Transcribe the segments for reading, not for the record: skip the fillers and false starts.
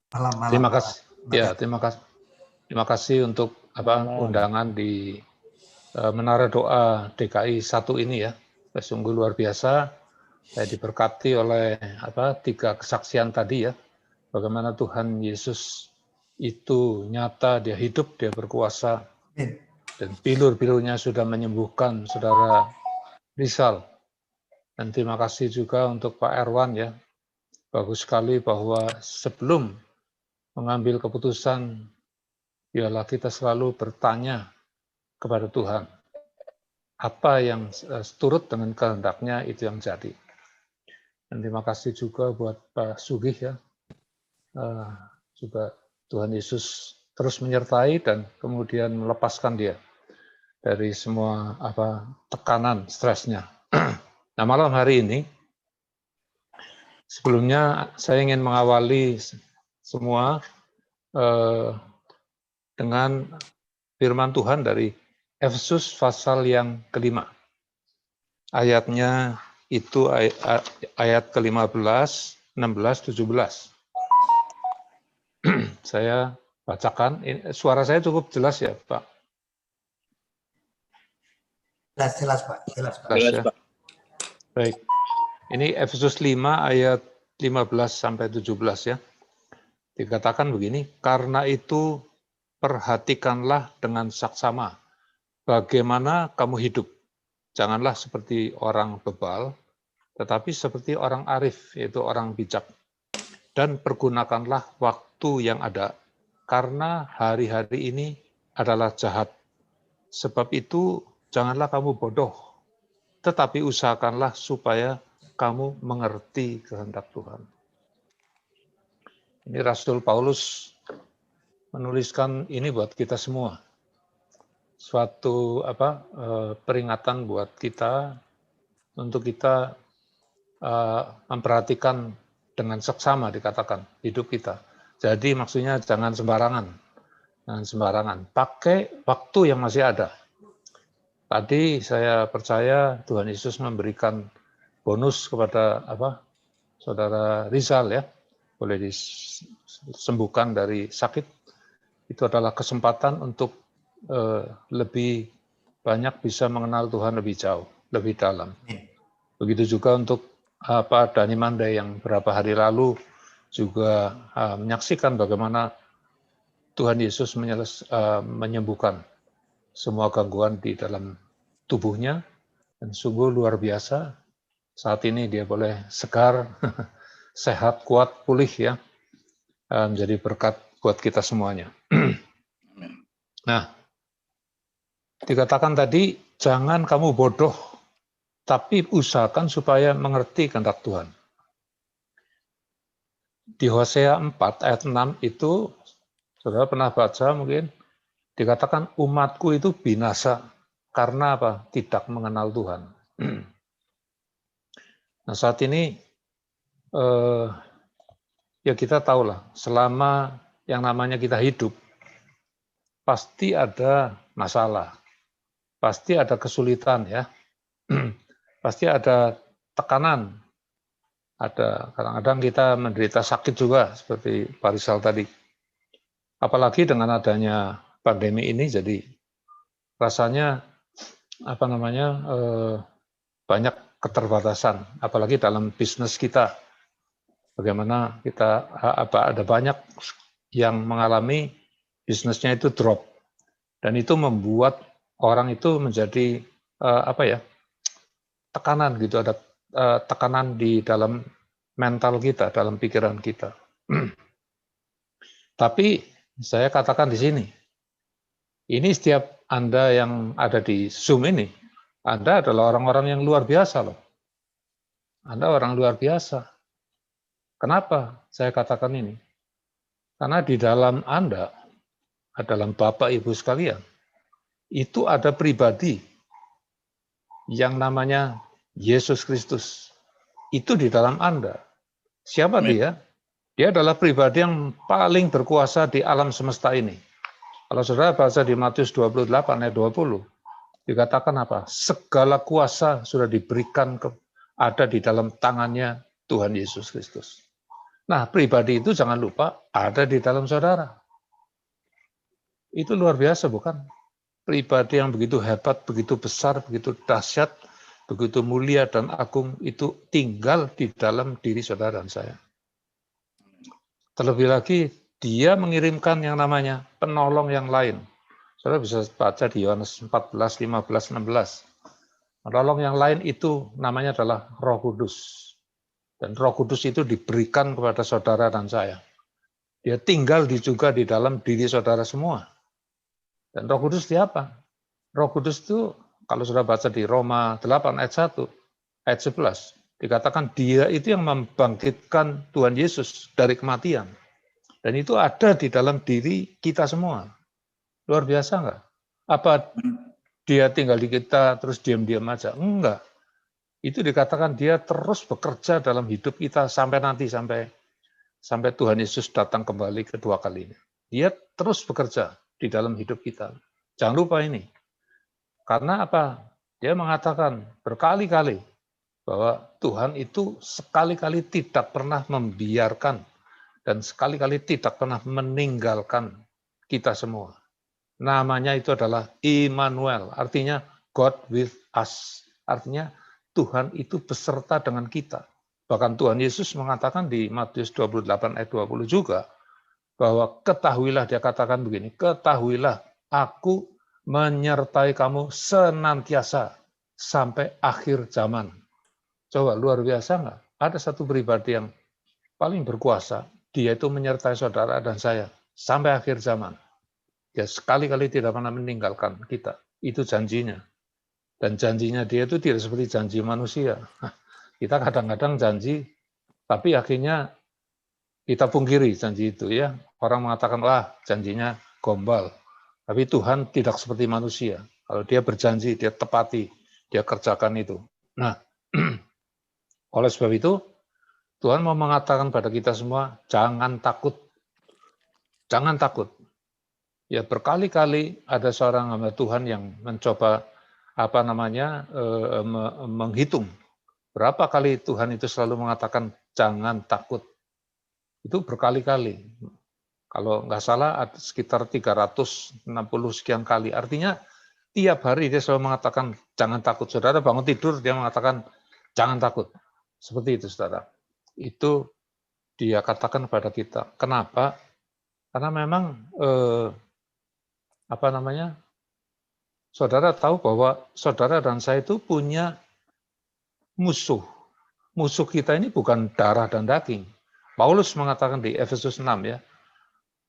Malam. Terima kasih. Ya, terima kasih untuk undangan di Menara Doa DKI 1 ini ya. Sungguh luar biasa. Saya diberkati oleh 3 kesaksian tadi ya. Bagaimana Tuhan Yesus itu nyata, dia hidup, dia berkuasa. Dan bilur-bilurnya sudah menyembuhkan saudara Rizal. Dan terima kasih juga untuk Pak Erwan ya. Bagus sekali bahwa sebelum mengambil keputusan, ialah kita selalu bertanya kepada Tuhan. Apa yang seturut dengan kehendaknya itu yang jadi. Dan terima kasih juga buat Pak Sugih ya. Juga Tuhan Yesus terus menyertai dan kemudian melepaskan dia dari semua tekanan, stresnya. Nah, malam hari ini, sebelumnya saya ingin mengawali semua dengan firman Tuhan dari Efesus pasal yang ke-5. Ayatnya itu ayat ke-15, 16, 17. Saya bacakan. Suara saya cukup jelas ya, Pak? Jelas, Pak. Jelas, ya. Baik. Ini Efesus 5 ayat 15 sampai 17 ya. Dikatakan begini, karena itu perhatikanlah dengan saksama bagaimana kamu hidup. Janganlah seperti orang bebal, tetapi seperti orang arif, yaitu orang bijak. Dan pergunakanlah waktu yang ada, karena hari-hari ini adalah jahat. Sebab itu janganlah kamu bodoh, tetapi usahakanlah supaya kamu mengerti kehendak Tuhan. Ini Rasul Paulus menuliskan ini buat kita semua. Suatu peringatan buat kita untuk kita memperhatikan dengan seksama dikatakan hidup kita. Jadi maksudnya jangan sembarangan. Jangan sembarangan. Pakai waktu yang masih ada. Tadi saya percaya Tuhan Yesus memberikan bonus kepada saudara Rizal ya, boleh disembuhkan dari sakit. Itu adalah kesempatan untuk lebih banyak bisa mengenal Tuhan lebih jauh, lebih dalam. Begitu juga untuk Dani Mandai yang beberapa hari lalu juga menyaksikan bagaimana Tuhan Yesus menyembuhkan semua gangguan di dalam tubuhnya, dan sungguh luar biasa. Saat ini dia boleh segar, sehat, kuat, pulih ya, menjadi berkat buat kita semuanya. Nah, dikatakan tadi, jangan kamu bodoh, tapi usahakan supaya mengerti kehendak Tuhan. Di Hosea 4 ayat 6 itu, saudara pernah baca mungkin, dikatakan umatku itu binasa karena apa? Tidak mengenal Tuhan. Nah saat ini ya kita tahulah selama yang namanya kita hidup pasti ada masalah, pasti ada kesulitan ya, pasti ada tekanan, ada kadang-kadang kita menderita sakit juga seperti Pak Rizal tadi. Apalagi dengan adanya pandemi ini jadi rasanya banyak keterbatasan, apalagi dalam bisnis kita. Bagaimana kita ada banyak yang mengalami bisnisnya itu drop, dan itu membuat orang itu menjadi tekanan gitu, ada tekanan di dalam mental kita, dalam pikiran kita. Tapi saya katakan di sini, ini setiap Anda yang ada di Zoom ini, Anda adalah orang-orang yang luar biasa loh. Anda orang luar biasa. Kenapa saya katakan ini? Karena di dalam Anda, dalam Bapak Ibu sekalian, itu ada pribadi yang namanya Yesus Kristus. Itu di dalam Anda. Siapa dia? Dia adalah pribadi yang paling berkuasa di alam semesta ini. Kalau saudara baca di Matius 28 ayat 20, dikatakan apa? Segala kuasa sudah diberikan ada di dalam tangannya Tuhan Yesus Kristus. Nah, pribadi itu jangan lupa ada di dalam saudara. Itu luar biasa, bukan? Pribadi yang begitu hebat, begitu besar, begitu dahsyat, begitu mulia dan agung itu tinggal di dalam diri saudara dan saya. Terlebih lagi, dia mengirimkan yang namanya penolong yang lain. Saudara bisa baca di Yohanes 14, 15, 16. Penolong yang lain itu namanya adalah Roh Kudus. Dan Roh Kudus itu diberikan kepada saudara dan saya. Dia tinggal juga di dalam diri saudara semua. Dan Roh Kudus di apa? Roh Kudus itu kalau sudah baca di Roma 8 ayat 1, ayat 11, dikatakan dia itu yang membangkitkan Tuhan Yesus dari kematian. Dan itu ada di dalam diri kita semua. Luar biasa enggak? Apa dia tinggal di kita terus diam-diam aja? Enggak. Itu dikatakan dia terus bekerja dalam hidup kita sampai nanti, sampai Tuhan Yesus datang kembali kedua kalinya. Dia terus bekerja di dalam hidup kita. Jangan lupa ini. Karena apa? Dia mengatakan berkali-kali bahwa Tuhan itu sekali-kali tidak pernah membiarkan dan sekali-kali tidak pernah meninggalkan kita semua. Namanya itu adalah Immanuel, artinya God with us. Artinya Tuhan itu beserta dengan kita. Bahkan Tuhan Yesus mengatakan di Matius 28 ayat 20 juga, bahwa ketahuilah, dia katakan begini, ketahuilah aku menyertai kamu senantiasa sampai akhir zaman. Coba luar biasa enggak? Ada satu pribadi yang paling berkuasa, dia itu menyertai saudara dan saya sampai akhir zaman. Dia sekali-kali tidak pernah meninggalkan kita. Itu janjinya. Dan janjinya dia itu tidak seperti janji manusia. Kita kadang-kadang janji, tapi akhirnya kita pungkiri janji itu ya. Orang mengatakan, wah janjinya gombal. Tapi Tuhan tidak seperti manusia. Kalau dia berjanji, dia tepati, dia kerjakan itu. Nah, oleh sebab itu, Tuhan mau mengatakan pada kita semua, jangan takut. Jangan takut. Ya berkali-kali ada seorang hamba Tuhan yang mencoba menghitung berapa kali Tuhan itu selalu mengatakan jangan takut. Itu berkali-kali. Kalau nggak salah sekitar 360 sekian kali. Artinya tiap hari dia selalu mengatakan jangan takut. Saudara bangun tidur dia mengatakan jangan takut. Seperti itu saudara. Itu dia katakan kepada kita. Kenapa? Karena memang saudara tahu bahwa saudara dan saya itu punya musuh. Musuh kita ini bukan darah dan daging. Paulus mengatakan di Efesus 6 ya,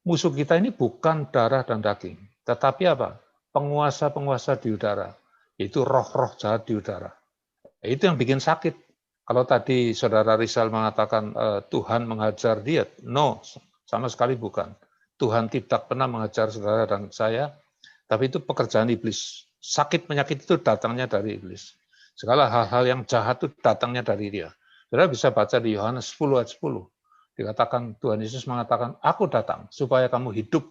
musuh kita ini bukan darah dan daging, tetapi apa? Penguasa-penguasa di udara, yaitu roh-roh jahat di udara. Itu yang bikin sakit. Kalau tadi saudara Rizal mengatakan Tuhan menghajar dia, no, sama sekali bukan. Tuhan tidak pernah menghajar saudara dan saya, tapi itu pekerjaan iblis. Sakit penyakit itu datangnya dari iblis. Segala hal-hal yang jahat itu datangnya dari dia. Saudara bisa baca di Yohanes 10 ayat 10. Dikatakan Tuhan Yesus mengatakan, aku datang supaya kamu hidup.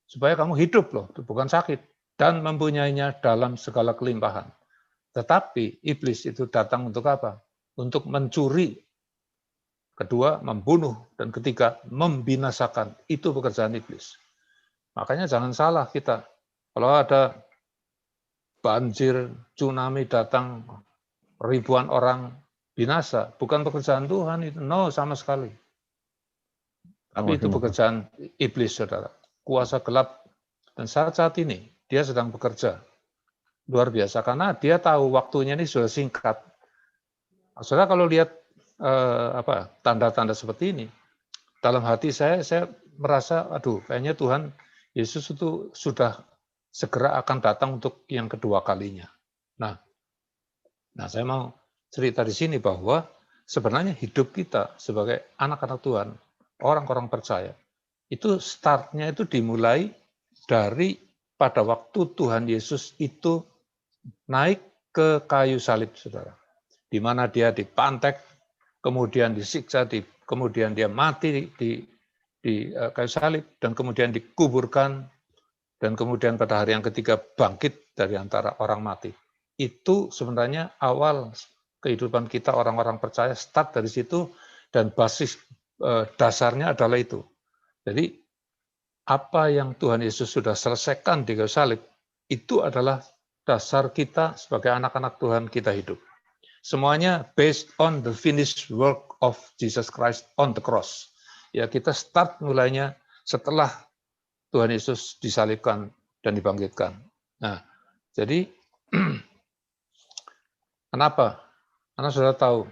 Supaya kamu hidup loh, itu bukan sakit. Dan mempunyainya dalam segala kelimpahan. Tetapi iblis itu datang untuk apa? Untuk mencuri. Kedua, membunuh. Dan ketiga, membinasakan. Itu pekerjaan iblis. Makanya jangan salah kita. Kalau ada banjir, tsunami datang, ribuan orang binasa, bukan pekerjaan Tuhan itu. No, sama sekali. Tapi itu pekerjaan iblis, saudara. Kuasa gelap. Dan saat-saat ini, dia sedang bekerja. Luar biasa, karena dia tahu waktunya ini sudah singkat. Saudara kalau lihat tanda-tanda seperti ini, dalam hati saya merasa, aduh, kayaknya Tuhan Yesus itu sudah segera akan datang untuk yang kedua kalinya. Nah, saya mau cerita di sini bahwa sebenarnya hidup kita sebagai anak-anak Tuhan, orang-orang percaya, itu startnya itu dimulai dari pada waktu Tuhan Yesus itu naik ke kayu salib, saudara. Di mana dia dipantek, kemudian disiksa, kemudian dia mati di kayu salib, dan kemudian dikuburkan, dan kemudian pada hari yang ketiga bangkit dari antara orang mati. Itu sebenarnya awal kehidupan kita orang-orang percaya, start dari situ, dan basis dasarnya adalah itu. Jadi apa yang Tuhan Yesus sudah selesaikan di kayu salib, itu adalah dasar kita sebagai anak-anak Tuhan kita hidup. Semuanya based on the finished work of Jesus Christ on the cross. Ya, kita start mulainya setelah Tuhan Yesus disalibkan dan dibangkitkan. Nah, jadi kenapa? Karena saudara tahu,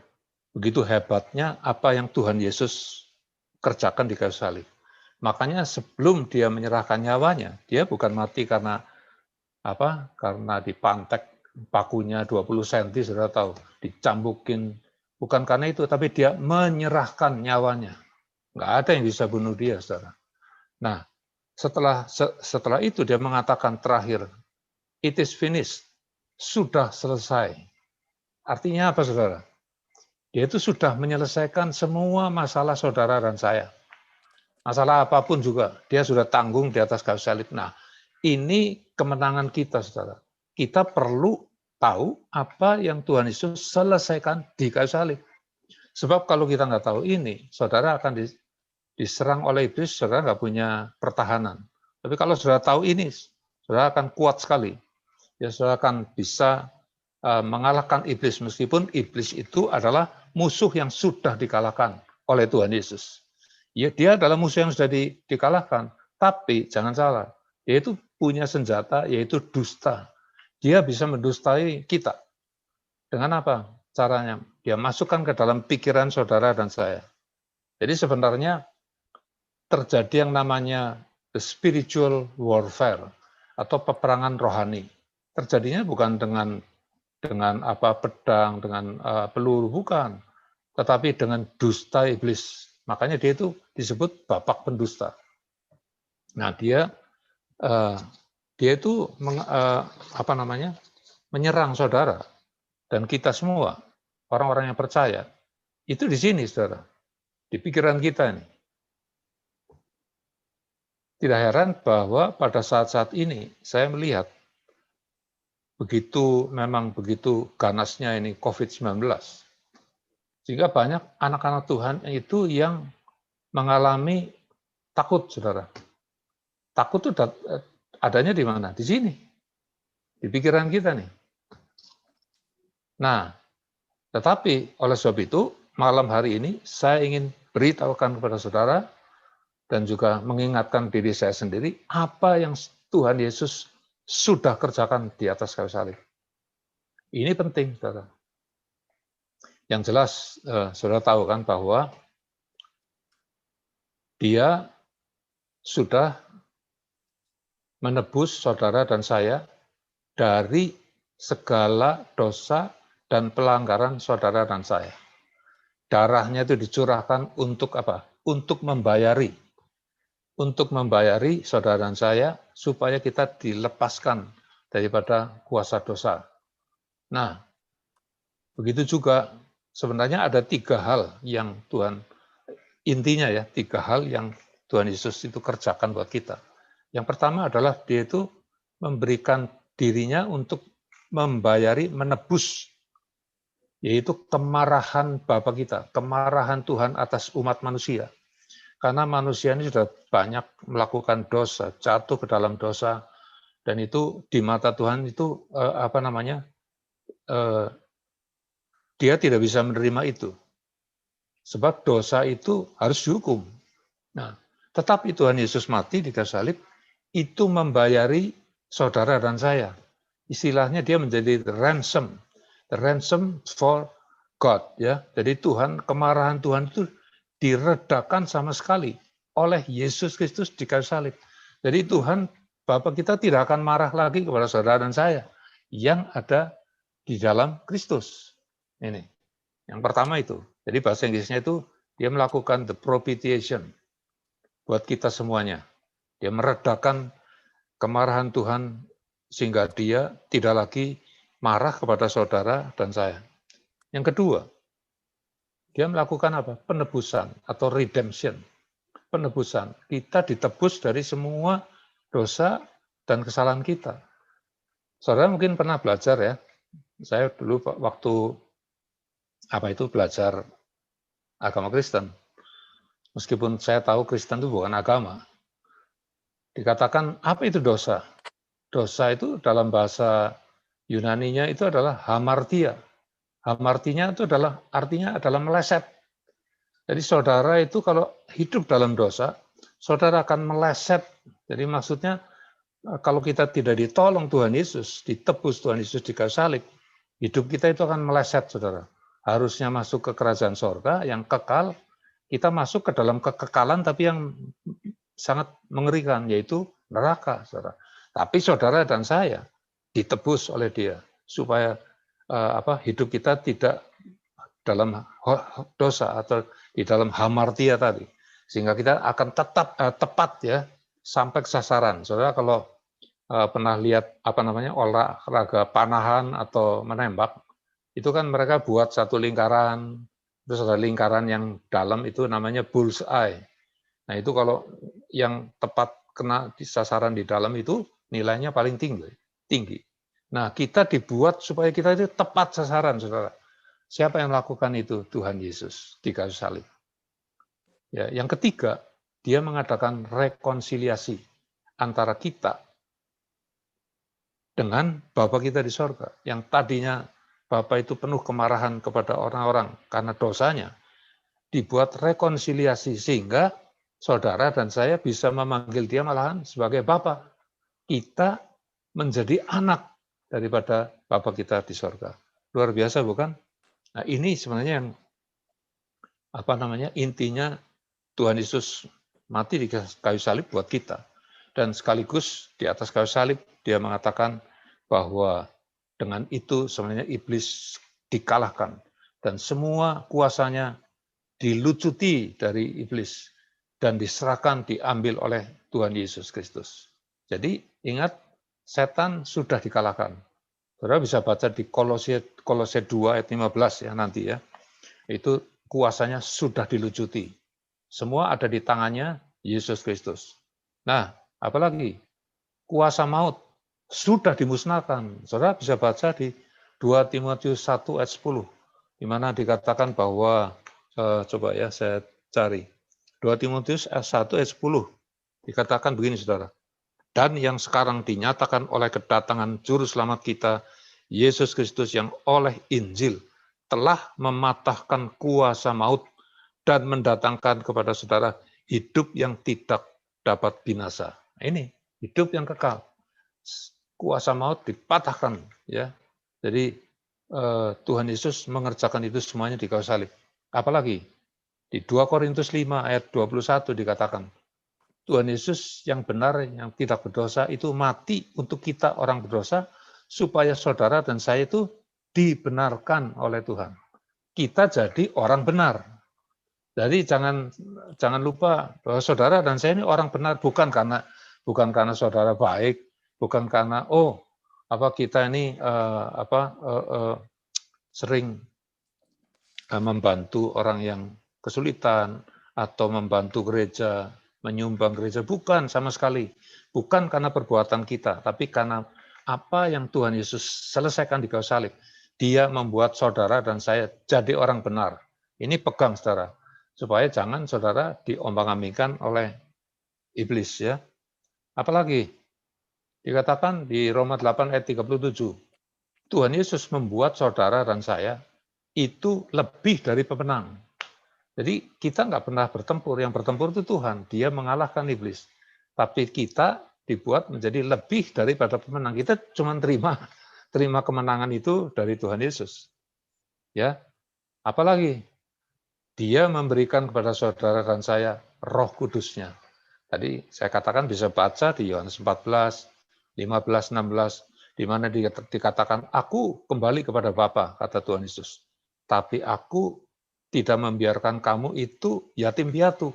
begitu hebatnya apa yang Tuhan Yesus kerjakan di kayu salib. Makanya sebelum dia menyerahkan nyawanya, dia bukan mati karena apa? Karena dipantek pakunya 20 cm, saudara tahu, dicambukin. Bukan karena itu, tapi dia menyerahkan nyawanya. Nggak ada yang bisa bunuh dia, saudara. Nah, setelah itu dia mengatakan terakhir, it is finished, sudah selesai. Artinya apa, saudara? Dia itu sudah menyelesaikan semua masalah saudara dan saya. Masalah apapun juga, dia sudah tanggung di atas kayu salib. Nah, ini kemenangan kita, saudara. Kita perlu tahu apa yang Tuhan Yesus selesaikan di kayu salib. Sebab kalau kita nggak tahu ini, saudara akan diserang oleh iblis, saudara nggak punya pertahanan. Tapi kalau saudara tahu ini, saudara akan kuat sekali. Ya, saudara akan bisa mengalahkan iblis, meskipun iblis itu adalah musuh yang sudah dikalahkan oleh Tuhan Yesus. Ya, dia adalah musuh yang sudah dikalahkan, tapi jangan salah, dia itu punya senjata, yaitu dusta. Dia bisa mendustai kita. Dengan apa caranya? Dia masukkan ke dalam pikiran saudara dan saya. Jadi sebenarnya terjadi yang namanya the spiritual warfare atau peperangan rohani. Terjadinya bukan dengan apa pedang, dengan peluru, bukan, tetapi dengan dusta iblis. Makanya dia itu disebut bapak pendusta. Nah, dia itu menyerang saudara dan kita semua, orang-orang yang percaya. Itu di sini, saudara, di pikiran kita ini. Tidak heran bahwa pada saat-saat ini saya melihat begitu ganasnya ini COVID-19. Sehingga banyak anak-anak Tuhan itu yang mengalami takut, saudara. Takut itu adanya di mana? Di sini. Di pikiran kita nih. Nah, tetapi oleh sebab itu, malam hari ini saya ingin beritahukan kepada saudara dan juga mengingatkan diri saya sendiri apa yang Tuhan Yesus sudah kerjakan di atas kayu salib. Ini penting, saudara. Yang jelas, saudara tahu kan bahwa dia sudah menebus saudara dan saya dari segala dosa dan pelanggaran saudara dan saya. Darahnya itu dicurahkan untuk apa? Untuk membayari saudara dan saya supaya kita dilepaskan daripada kuasa dosa. Nah, begitu juga sebenarnya ada 3 hal yang intinya ya, 3 hal yang Tuhan Yesus itu kerjakan buat kita. Yang pertama adalah dia itu memberikan dirinya untuk menebus, yaitu kemarahan Bapa kita, kemarahan Tuhan atas umat manusia. Karena manusia ini sudah banyak melakukan dosa, jatuh ke dalam dosa, dan itu di mata Tuhan itu dia tidak bisa menerima itu. Sebab dosa itu harus dihukum. Nah, tetapi Tuhan Yesus mati di kayu salib itu membayari saudara dan saya. Istilahnya dia menjadi the ransom for God, ya. Jadi kemarahan Tuhan itu diredakan sama sekali oleh Yesus Kristus di kayu salib. Jadi Tuhan Bapa kita tidak akan marah lagi kepada saudara dan saya yang ada di dalam Kristus. Ini yang pertama itu. Jadi bahasa Inggrisnya itu dia melakukan the propitiation buat kita semuanya. Dia meredakan kemarahan Tuhan sehingga dia tidak lagi marah kepada saudara dan saya. Yang kedua, dia melakukan apa? Penebusan atau redemption. Penebusan. Kita ditebus dari semua dosa dan kesalahan kita. Saudara mungkin pernah belajar ya. Saya dulu waktu belajar agama Kristen. Meskipun saya tahu Kristen itu bukan agama. Dikatakan, apa itu dosa? Dosa itu dalam bahasa Yunaninya itu adalah hamartia. Hamartinya itu artinya adalah meleset. Jadi saudara itu kalau hidup dalam dosa, saudara akan meleset. Jadi maksudnya kalau kita tidak ditolong Tuhan Yesus, ditebus Tuhan Yesus di kayu salib, hidup kita itu akan meleset, saudara. Harusnya masuk ke kerajaan sorga yang kekal, kita masuk ke dalam kekekalan tapi yang sangat mengerikan, yaitu neraka, saudara. Tapi saudara dan saya ditebus oleh Dia supaya hidup kita tidak dalam dosa atau di dalam hamartia tadi, sehingga kita akan tetap tepat ya sampai ke sasaran. Saudara kalau pernah lihat olahraga panahan atau menembak, itu kan mereka buat satu lingkaran, terus ada lingkaran yang dalam itu namanya bull's eye. Nah itu kalau yang tepat kena di sasaran di dalam itu nilainya paling tinggi. Nah kita dibuat supaya kita itu tepat sasaran, saudara. Siapa yang melakukan itu? Tuhan Yesus di kayu salib. Ya, yang ketiga, dia mengadakan rekonsiliasi antara kita dengan Bapa kita di sorga. Yang tadinya Bapa itu penuh kemarahan kepada orang-orang karena dosanya, dibuat rekonsiliasi sehingga saudara dan saya bisa memanggil dia malahan sebagai Bapa. Kita menjadi anak daripada Bapa kita di sorga. Luar biasa bukan? Nah ini sebenarnya yang intinya Tuhan Yesus mati di kayu salib buat kita. Dan sekaligus di atas kayu salib dia mengatakan bahwa dengan itu sebenarnya iblis dikalahkan dan semua kuasanya dilucuti dari iblis dan diserahkan, diambil oleh Tuhan Yesus Kristus. Jadi ingat, setan sudah dikalahkan. Saudara bisa baca di Kolose 2 ayat 15 ya nanti ya. Itu kuasanya sudah dilucuti. Semua ada di tangannya Yesus Kristus. Nah, apalagi kuasa maut sudah dimusnahkan. Saudara bisa baca di 2 Timotius 1 ayat 10 di mana dikatakan bahwa coba ya saya cari. 2 Timotius 1 ayat 10 dikatakan begini, saudara. Dan yang sekarang dinyatakan oleh kedatangan juru selamat kita, Yesus Kristus yang oleh Injil telah mematahkan kuasa maut dan mendatangkan kepada saudara hidup yang tidak dapat binasa. Ini hidup yang kekal. Kuasa maut dipatahkan ya. Jadi Tuhan Yesus mengerjakan itu semuanya di kayu salib. Apalagi di 2 Korintus 5 ayat 21 dikatakan, Tuhan Yesus yang benar, yang tidak berdosa itu mati untuk kita orang berdosa, supaya saudara dan saya itu dibenarkan oleh Tuhan. Kita jadi orang benar. Jadi jangan lupa bahwa saudara dan saya ini orang benar bukan karena saudara baik, bukan karena kita ini sering membantu orang yang kesulitan atau membantu gereja, menyumbang gereja, bukan sama sekali. Bukan karena perbuatan kita, tapi karena apa yang Tuhan Yesus selesaikan di kayu salib. Dia membuat saudara dan saya jadi orang benar. Ini pegang saudara, supaya jangan saudara diombang-ambingkan oleh iblis ya. Apalagi dikatakan di Roma 8 ayat 37, Tuhan Yesus membuat saudara dan saya itu lebih dari pemenang. Jadi kita nggak pernah bertempur, yang bertempur itu Tuhan, dia mengalahkan iblis. Tapi kita dibuat menjadi lebih daripada pemenang. Kita cuma terima kemenangan itu dari Tuhan Yesus. Ya, apalagi dia memberikan kepada saudara dan saya Roh Kudusnya. Tadi saya katakan bisa baca di Yohanes 14, 15, 16, di mana dikatakan, aku kembali kepada Bapa, kata Tuhan Yesus. Tapi aku tidak membiarkan kamu itu yatim piatu.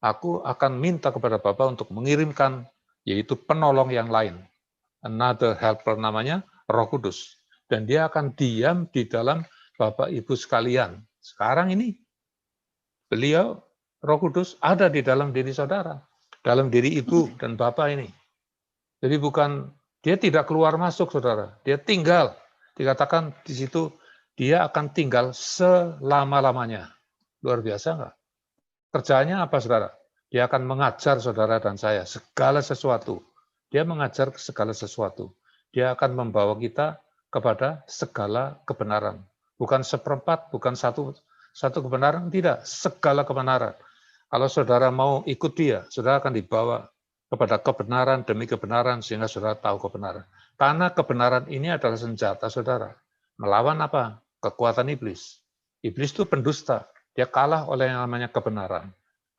Aku akan minta kepada Bapa untuk mengirimkan, yaitu penolong yang lain. Another helper namanya Roh Kudus. Dan dia akan diam di dalam Bapak Ibu sekalian. Sekarang ini, beliau, Roh Kudus, ada di dalam diri saudara. Dalam diri ibu dan bapak ini. Jadi dia tidak keluar masuk, saudara. Dia tinggal. Dikatakan di situ, dia akan tinggal selama-lamanya. Luar biasa enggak? Kerjaannya apa, saudara? Dia akan mengajar saudara dan saya segala sesuatu. Dia mengajar segala sesuatu. Dia akan membawa kita kepada segala kebenaran. Bukan seperempat, bukan satu kebenaran, tidak. Segala kebenaran. Kalau saudara mau ikut dia, saudara akan dibawa kepada kebenaran demi kebenaran sehingga saudara tahu kebenaran. Karena kebenaran ini adalah senjata saudara. Melawan apa? Kekuatan iblis. Iblis itu pendusta. Dia kalah oleh yang namanya kebenaran.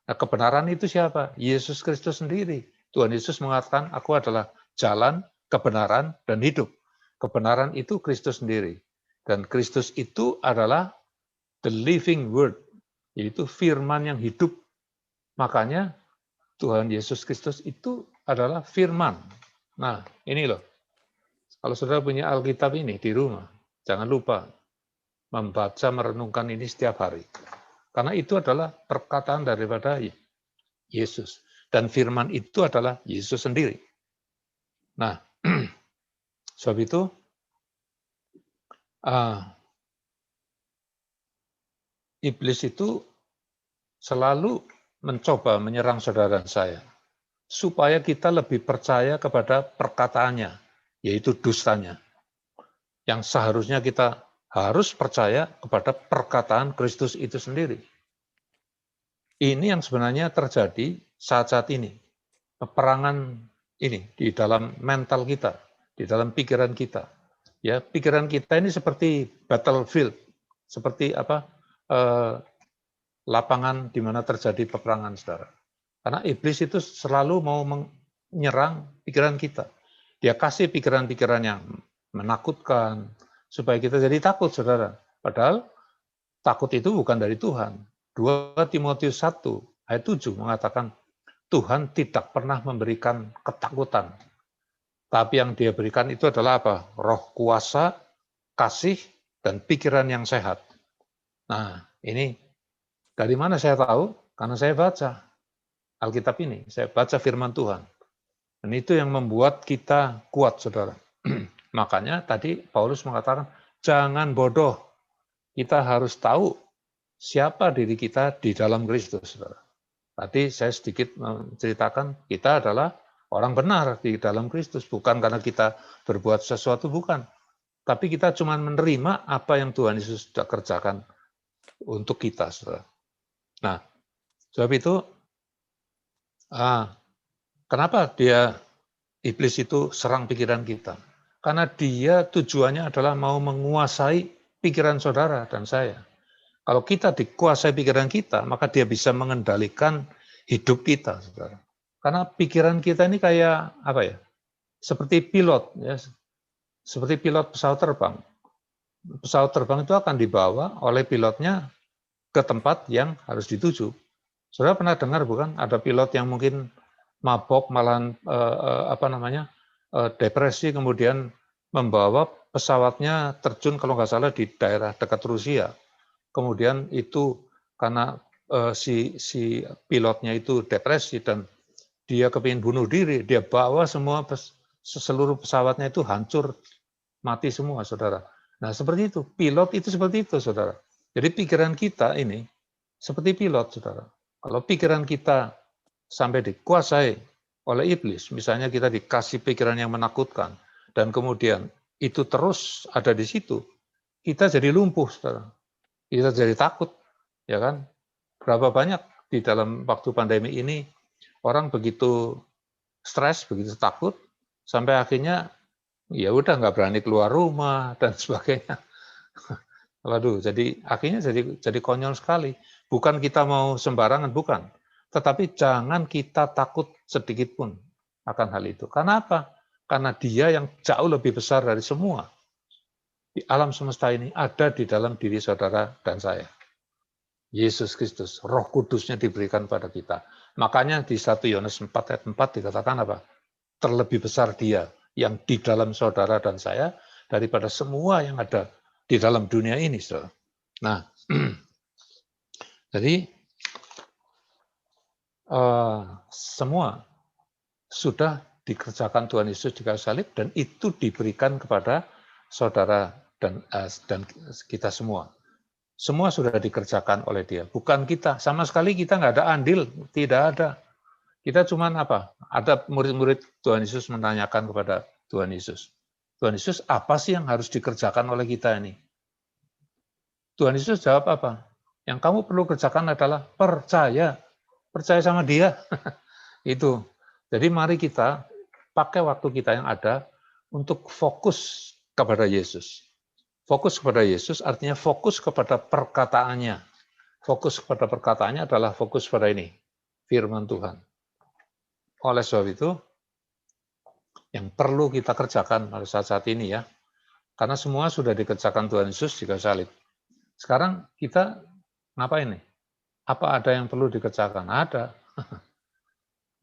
Nah, kebenaran itu siapa? Yesus Kristus sendiri. Tuhan Yesus mengatakan, aku adalah jalan, kebenaran, dan hidup. Kebenaran itu Kristus sendiri. Dan Kristus itu adalah the living word, yaitu firman yang hidup. Makanya Tuhan Yesus Kristus itu adalah firman. Nah, ini loh. Kalau saudara punya Alkitab ini di rumah, jangan lupa membaca, merenungkan ini setiap hari. Karena itu adalah perkataan daripada Yesus. Dan firman itu adalah Yesus sendiri. Nah, sebab itu, iblis itu selalu mencoba menyerang saudara dan saya. Supaya kita lebih percaya kepada perkataannya, yaitu dustanya. Yang seharusnya kita harus percaya kepada perkataan Kristus itu sendiri. Ini yang sebenarnya terjadi saat-saat ini. Peperangan ini di dalam mental kita, di dalam pikiran kita. Ya, pikiran kita ini seperti battlefield, seperti lapangan di mana terjadi peperangan, saudara. Karena iblis itu selalu mau menyerang pikiran kita. Dia kasih pikiran-pikiran yang menakutkan, supaya kita jadi takut, saudara. Padahal takut itu bukan dari Tuhan. 2 Timotius 1 ayat 7 mengatakan, Tuhan tidak pernah memberikan ketakutan. Tapi yang dia berikan itu adalah apa? Roh kuasa, kasih, dan pikiran yang sehat. Nah, ini dari mana saya tahu? Karena saya baca Alkitab ini, saya baca firman Tuhan. Dan itu yang membuat kita kuat, saudara. Makanya tadi Paulus mengatakan, jangan bodoh. Kita harus tahu siapa diri kita di dalam Kristus, saudara. Tadi saya sedikit menceritakan, kita adalah orang benar di dalam Kristus. Bukan karena kita berbuat sesuatu, bukan. Tapi kita cuma menerima apa yang Tuhan Yesus sudah kerjakan untuk kita, saudara. Nah, sebab itu, kenapa iblis itu serang pikiran kita? Karena dia tujuannya adalah mau menguasai pikiran saudara dan saya. Kalau kita dikuasai pikiran kita, maka dia bisa mengendalikan hidup kita, saudara. Karena pikiran kita ini kayak apa ya? Seperti pilot, ya. Seperti pilot pesawat terbang. Pesawat terbang itu akan dibawa oleh pilotnya ke tempat yang harus dituju. Saudara pernah dengar bukan? Ada pilot yang mungkin mabok, malahan depresi, kemudian membawa pesawatnya terjun kalau nggak salah di daerah dekat Rusia. Kemudian itu karena si pilotnya itu depresi dan dia kepingin bunuh diri, dia bawa seluruh pesawatnya itu hancur, mati semua, saudara. Nah, seperti itu. Pilot itu seperti itu, saudara. Jadi pikiran kita ini seperti pilot, saudara. Kalau pikiran kita sampai dikuasai oleh iblis, misalnya kita dikasih pikiran yang menakutkan, dan kemudian itu terus ada di situ, kita jadi lumpuh, saudara. Kita jadi takut, ya kan? Berapa banyak di dalam waktu pandemi ini orang begitu stres, begitu takut, sampai akhirnya ya udah nggak berani keluar rumah dan sebagainya. Waduh, jadi akhirnya jadi konyol sekali. Bukan kita mau sembarangan, bukan. Tetapi jangan kita takut sedikit pun akan hal itu. Karena apa? Karena dia yang jauh lebih besar dari semua di alam semesta ini ada di dalam diri saudara dan saya. Yesus Kristus, Roh Kudusnya diberikan pada kita. Makanya di 1 Yohanes 4 ayat 4 dikatakan apa? Terlebih besar dia yang di dalam saudara dan saya daripada semua yang ada di dalam dunia ini, saudara. Nah, jadi semua sudah dikerjakan Tuhan Yesus di kayu salib dan itu diberikan kepada saudara dan kita semua. Semua sudah dikerjakan oleh Dia, bukan kita. Sama sekali kita nggak ada andil, tidak ada. Kita cuman apa? Ada murid-murid Tuhan Yesus menanyakan kepada Tuhan Yesus. Tuhan Yesus, apa sih yang harus dikerjakan oleh kita ini? Tuhan Yesus jawab apa? Yang kamu perlu kerjakan adalah percaya. Percaya sama Dia. Itu. Jadi mari kita pakai waktu kita yang ada untuk fokus kepada Yesus. Fokus kepada Yesus artinya fokus kepada perkataannya. Fokus kepada perkataannya adalah fokus pada ini, firman Tuhan. Oleh sebab itu, yang perlu kita kerjakan pada saat-saat ini ya, karena semua sudah dikerjakan Tuhan Yesus di kayu salib. Sekarang kita ngapain nih? Apa ada yang perlu dikerjakan? Ada.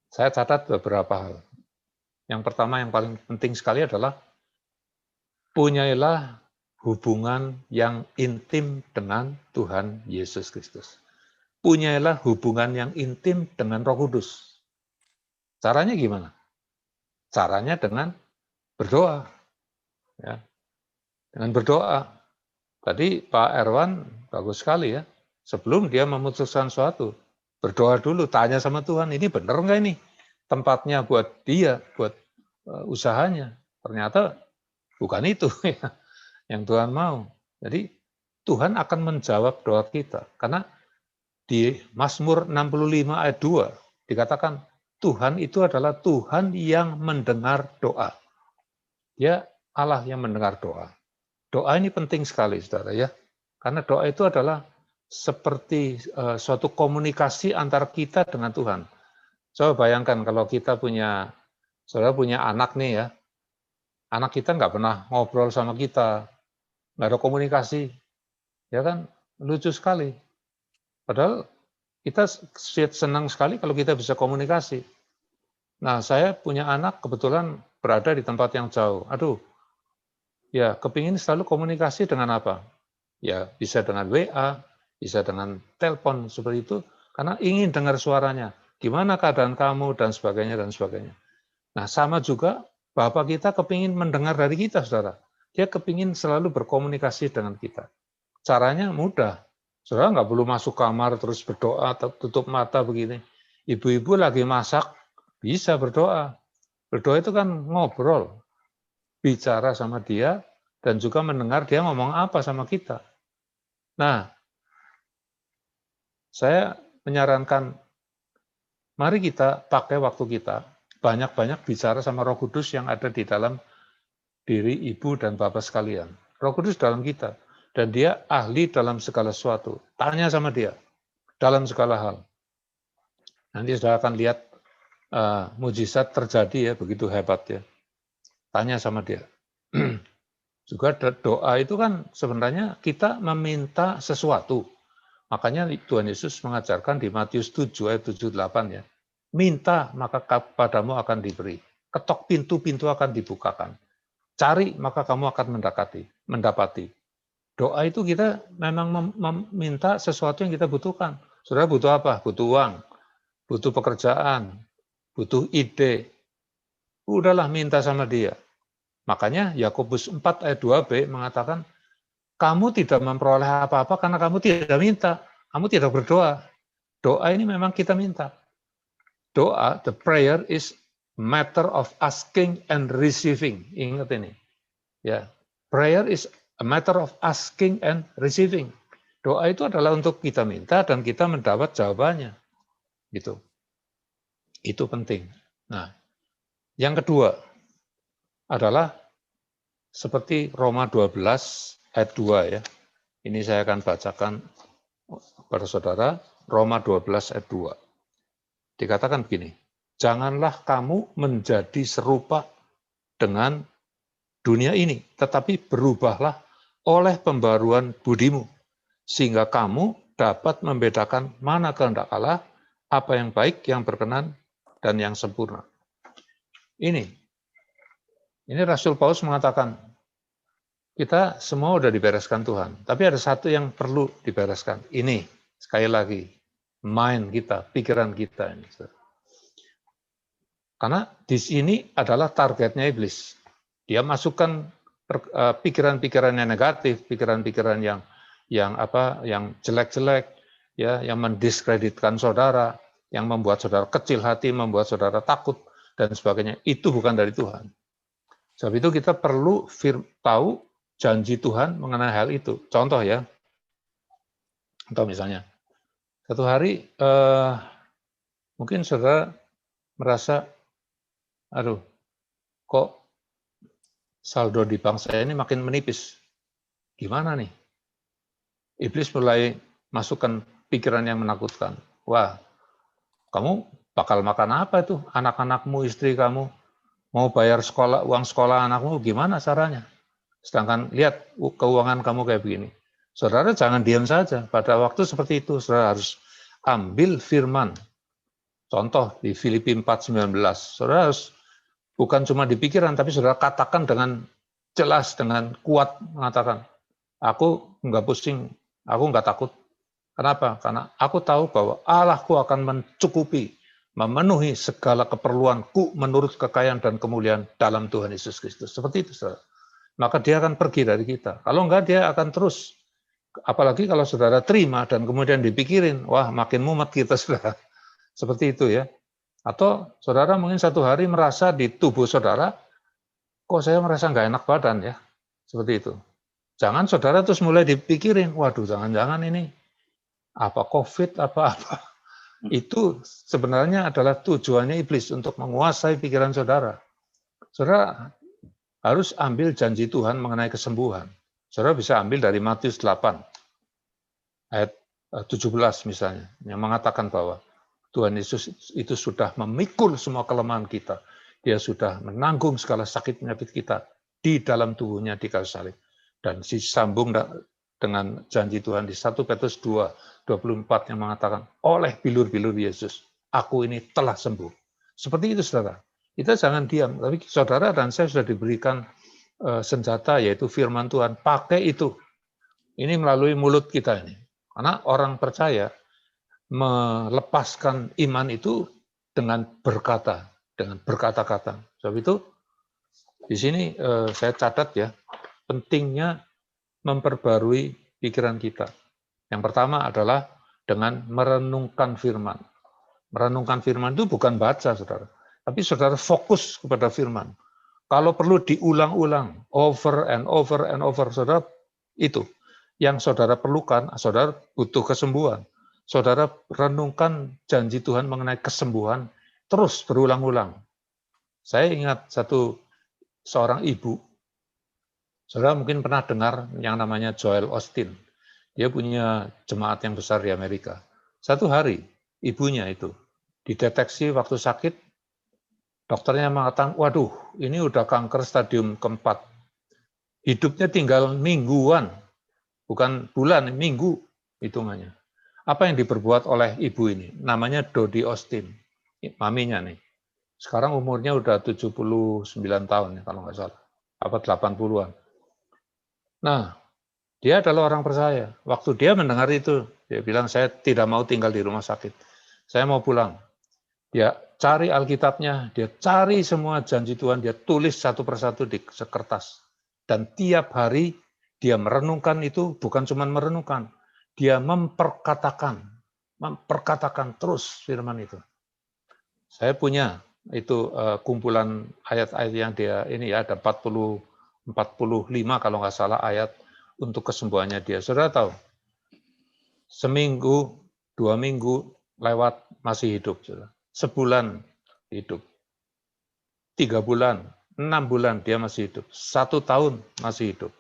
Saya catat beberapa hal. Yang pertama yang paling penting sekali adalah punyailah hubungan yang intim dengan Tuhan Yesus Kristus. Punyailah hubungan yang intim dengan Roh Kudus. Caranya gimana? Caranya dengan berdoa. Ya. Dengan berdoa. Tadi Pak Erwan bagus sekali ya. Sebelum dia memutuskan suatu, berdoa dulu, tanya sama Tuhan, ini benar nggak ini? Tempatnya buat dia, buat usahanya. Ternyata bukan itu ya, yang Tuhan mau. Jadi Tuhan akan menjawab doa kita. Karena di Mazmur 65 ayat 2 dikatakan Tuhan itu adalah Tuhan yang mendengar doa. Dia Allah yang mendengar doa. Doa ini penting sekali, saudara ya. Karena doa itu adalah seperti suatu komunikasi antara kita dengan Tuhan. Coba bayangkan kalau kita saudara punya anak nih ya. Anak kita nggak pernah ngobrol sama kita, nggak ada komunikasi, ya kan? Lucu sekali. Padahal kita senang sekali kalau kita bisa komunikasi. Nah, saya punya anak kebetulan berada di tempat yang jauh. Aduh, ya kepingin selalu komunikasi dengan apa? Ya bisa dengan WA, bisa dengan telepon seperti itu, karena ingin dengar suaranya. Gimana keadaan kamu dan sebagainya dan sebagainya. Nah, sama juga Bapak kita kepingin mendengar dari kita, saudara. Dia kepingin selalu berkomunikasi dengan kita. Caranya mudah. Saudara nggak perlu masuk kamar terus berdoa, tutup mata begini. Ibu-ibu lagi masak, bisa berdoa. Berdoa itu kan ngobrol. Bicara sama dia, dan juga mendengar dia ngomong apa sama kita. Nah, saya menyarankan, mari kita pakai waktu kita, banyak-banyak bicara sama Roh Kudus yang ada di dalam diri ibu dan bapak sekalian. Roh Kudus dalam kita. Dan dia ahli dalam segala sesuatu. Tanya sama dia dalam segala hal. Nanti sudah akan lihat mujizat terjadi ya, begitu hebat ya. Tanya sama dia. Juga doa itu kan sebenarnya kita meminta sesuatu. Makanya Tuhan Yesus mengajarkan di Matius 7 ayat 78 ya. Minta maka padamu akan diberi. Ketok pintu-pintu akan dibukakan. Cari maka kamu akan mendapati. Doa itu kita memang meminta sesuatu yang kita butuhkan. Saudara butuh apa? Butuh uang, butuh pekerjaan, butuh ide. Udahlah minta sama dia. Makanya Yakobus 4 ayat 2b mengatakan, kamu tidak memperoleh apa-apa karena kamu tidak minta. Kamu tidak berdoa. Doa ini memang kita minta. Doa, the prayer is matter of asking and receiving. Ingat ini. Ya, prayer is a matter of asking and receiving. Doa itu adalah untuk kita minta dan kita mendapat jawabannya. Gitu. Itu penting. Nah, yang kedua adalah seperti Roma 12 ayat 2 ya. Ini saya akan bacakan kepada saudara, Roma 12 ayat 2. Dikatakan begini, janganlah kamu menjadi serupa dengan dunia ini, tetapi berubahlah oleh pembaruan budimu, sehingga kamu dapat membedakan mana kehendak Allah, apa yang baik, yang berkenan, dan yang sempurna. Ini Rasul Paulus mengatakan, kita semua sudah dibereskan Tuhan, tapi ada satu yang perlu dibereskan. Ini, sekali lagi, mind kita, pikiran kita. Karena di sini adalah targetnya iblis. Dia masukkan pikiran-pikiran yang negatif, pikiran-pikiran yang jelek-jelek, ya, yang mendiskreditkan saudara, yang membuat saudara kecil hati, membuat saudara takut dan sebagainya, itu bukan dari Tuhan. Sebab itu kita perlu tahu janji Tuhan mengenai hal itu. Contoh ya, atau misalnya satu hari mungkin saudara merasa, aduh, kok saldo di bank saya ini makin menipis. Gimana nih? Iblis mulai masukkan pikiran yang menakutkan. Wah, kamu bakal makan apa itu? Anak-anakmu, istri kamu, mau bayar uang sekolah anakmu, gimana caranya? Sedangkan lihat keuangan kamu kayak begini. Saudara jangan diam saja. Pada waktu seperti itu, saudara harus ambil firman. Contoh di Filipi 4:19. Saudara harus bukan cuma di pikiran, tapi saudara katakan dengan jelas, dengan kuat mengatakan, aku nggak pusing, aku nggak takut. Kenapa? Karena aku tahu bahwa Allahku akan mencukupi, memenuhi segala keperluanku menurut kekayaan dan kemuliaan dalam Tuhan Yesus Kristus. Seperti itu, saudara. Maka dia akan pergi dari kita. Kalau enggak, dia akan terus. Apalagi kalau saudara terima dan kemudian dipikirin, wah makin mumet kita, saudara. Seperti itu ya. Atau saudara mungkin satu hari merasa di tubuh saudara, kok saya merasa nggak enak badan ya. Seperti itu. Jangan saudara terus mulai dipikirin, waduh jangan-jangan ini apa COVID, apa-apa. Itu sebenarnya adalah tujuannya iblis untuk menguasai pikiran saudara. Saudara harus ambil janji Tuhan mengenai kesembuhan. Saudara bisa ambil dari Matius 8, ayat 17 misalnya, yang mengatakan bahwa Tuhan Yesus itu sudah memikul semua kelemahan kita. Dia sudah menanggung segala sakit penyakit kita di dalam tubuhnya di kayu salib. Dan disambung dengan janji Tuhan di 1 Petrus 2:24 yang mengatakan, oleh bilur-bilur Yesus, aku ini telah sembuh. Seperti itu, saudara. Kita jangan diam, tapi saudara dan saya sudah diberikan senjata, yaitu firman Tuhan. Pakai itu. Ini melalui mulut kita ini. Karena orang percaya melepaskan iman itu dengan berkata, dengan berkata-kata. Sebab itu, di sini saya catat ya, pentingnya memperbarui pikiran kita. Yang pertama adalah dengan merenungkan firman. Merenungkan firman itu bukan baca, saudara. Tapi saudara fokus kepada firman. Kalau perlu diulang-ulang, over and over and over, saudara, itu. Yang saudara perlukan, saudara butuh kesembuhan. Saudara renungkan janji Tuhan mengenai kesembuhan, terus berulang-ulang. Saya ingat seorang ibu, saudara mungkin pernah dengar yang namanya Joel Osteen. Dia punya jemaat yang besar di Amerika. Satu hari, ibunya itu dideteksi waktu sakit, dokternya mengatakan, waduh, ini udah kanker stadium keempat. Hidupnya tinggal mingguan, bukan bulan, minggu hitungannya. Apa yang diperbuat oleh ibu ini? Namanya Dodie Osteen, maminya nih. Sekarang umurnya udah 79 tahun, kalau nggak salah. Apa 80-an. Nah, dia adalah orang percaya. Waktu dia mendengar itu, dia bilang, saya tidak mau tinggal di rumah sakit. Saya mau pulang. Dia cari Alkitabnya, dia cari semua janji Tuhan, dia tulis satu persatu di kertas. Dan tiap hari dia merenungkan itu, bukan cuma merenungkan, dia memperkatakan terus firman itu. Saya punya itu kumpulan ayat-ayat yang dia ini ya, ada 45 kalau nggak salah ayat untuk kesembuhannya dia. Saudara tahu, seminggu, 2 minggu lewat masih hidup. Saudara. Sebulan hidup. 3 bulan, 6 bulan dia masih hidup. 1 tahun masih hidup.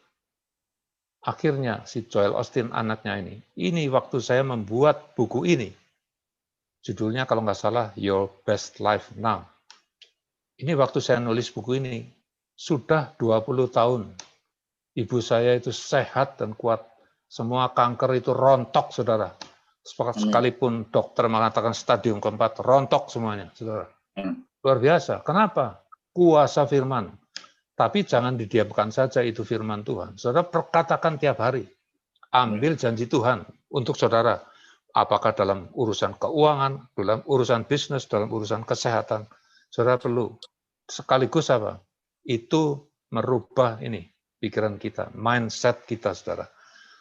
Akhirnya si Joel Osteen anaknya ini waktu saya membuat buku ini, judulnya kalau nggak salah Your Best Life Now. Ini waktu saya nulis buku ini, sudah 20 tahun. Ibu saya itu sehat dan kuat. Semua kanker itu rontok, saudara. Sekalipun dokter mengatakan stadium keempat, rontok semuanya, saudara. Luar biasa. Kenapa? Kuasa firman. Tapi jangan didiamkan saja itu firman Tuhan. Saudara perkatakan tiap hari. Ambil janji Tuhan untuk saudara. Apakah dalam urusan keuangan, dalam urusan bisnis, dalam urusan kesehatan. Saudara perlu. Sekaligus apa? Itu merubah ini pikiran kita, mindset kita, saudara.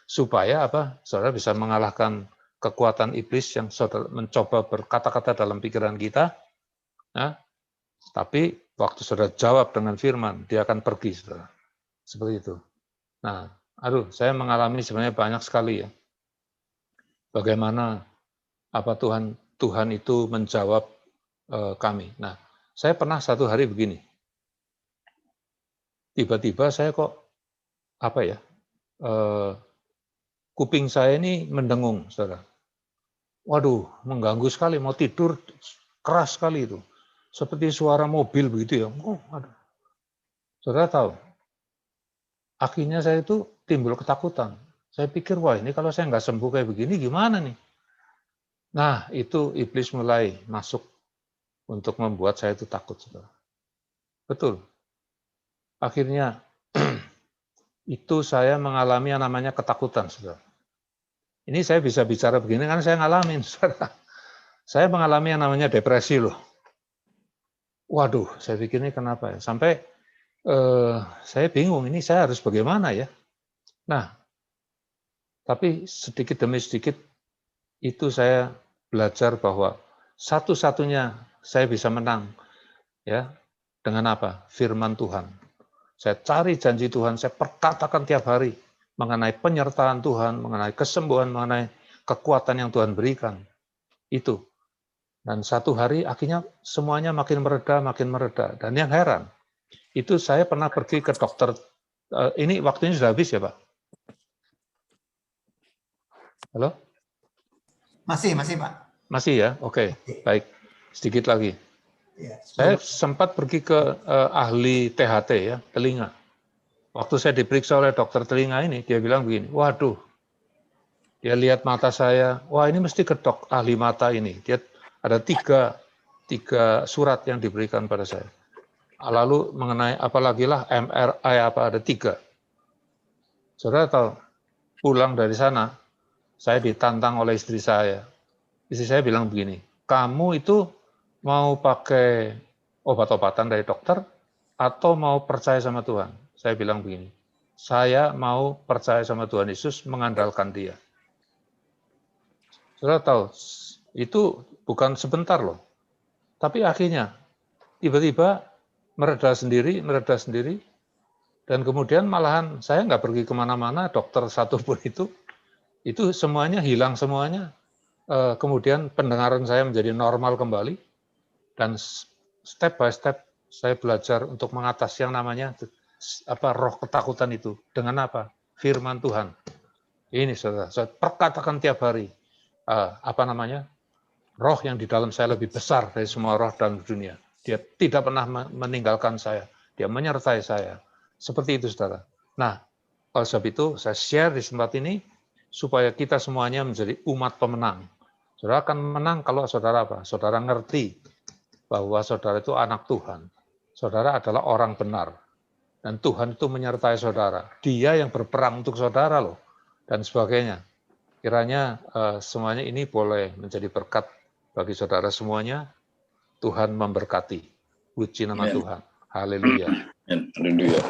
supaya apa? Saudara bisa mengalahkan kekuatan iblis yang saudara mencoba berkata-kata dalam pikiran kita. Ya, tapi waktu saudara jawab dengan firman, dia akan pergi, saudara. Seperti itu. Nah, saya mengalami sebenarnya banyak sekali ya. Bagaimana apa Tuhan itu menjawab kami. Nah, saya pernah satu hari begini. Tiba-tiba saya kok kuping saya ini mendengung, saudara. Waduh, mengganggu sekali. Mau tidur keras sekali itu, seperti suara mobil begitu ya. Aduh. Saudara tahu, akhirnya saya itu timbul ketakutan. Saya pikir, wah ini kalau saya nggak sembuh kayak begini gimana nih? Nah, itu iblis mulai masuk untuk membuat saya itu takut, saudara. Betul. Akhirnya itu saya mengalami yang namanya ketakutan, saudara. Ini saya bisa bicara begini karena saya ngalamin, saudara. Saya mengalami yang namanya depresi loh. Waduh, saya pikir ini kenapa ya? Sampai saya bingung, ini saya harus bagaimana ya? Nah, tapi sedikit demi sedikit itu saya belajar bahwa satu-satunya saya bisa menang ya dengan apa? Firman Tuhan. Saya cari janji Tuhan, saya perkatakan tiap hari mengenai penyertaan Tuhan, mengenai kesembuhan, mengenai kekuatan yang Tuhan berikan. Itu. Dan satu hari akhirnya semuanya makin mereda, makin mereda. Dan yang heran, itu saya pernah pergi ke dokter, ini waktunya sudah habis ya Pak? Halo? Masih Pak. Masih ya? Oke, baik. Sedikit lagi. Ya, saya sempat pergi ke ahli THT ya, telinga. Waktu saya diperiksa oleh dokter telinga ini, dia bilang begini, waduh, dia lihat mata saya, wah ini mesti kedok ahli mata ini. Dia ada tiga surat yang diberikan pada saya. Lalu mengenai apalagi lah MRI ada 3. Saudara tahu, pulang dari sana, saya ditantang oleh istri saya. Istri saya bilang begini, kamu itu mau pakai obat-obatan dari dokter atau mau percaya sama Tuhan? Saya bilang begini, saya mau percaya sama Tuhan Yesus, mengandalkan Dia. Saudara tahu, itu bukan sebentar loh. Tapi akhirnya, tiba-tiba mereda sendiri, dan kemudian malahan saya nggak pergi kemana-mana, dokter satupun itu semuanya hilang semuanya. Kemudian pendengaran saya menjadi normal kembali, dan step by step saya belajar untuk mengatasi yang namanya roh ketakutan itu dengan apa? Firman Tuhan. Ini saudara, saya perkatakan tiap hari roh yang di dalam saya lebih besar dari semua roh dalam dunia. Dia tidak pernah meninggalkan saya, dia menyertai saya. Seperti itu saudara. Nah, oleh sebab itu saya share di tempat ini supaya kita semuanya menjadi umat pemenang. Saudara akan menang kalau saudara apa? Saudara ngerti bahwa saudara itu anak Tuhan. Saudara adalah orang benar. Dan Tuhan itu menyertai saudara. Dia yang berperang untuk saudara loh. Dan sebagainya. Kiranya semuanya ini boleh menjadi berkat bagi saudara semuanya. Tuhan memberkati. Puji nama Tuhan. Haleluya. Haleluya.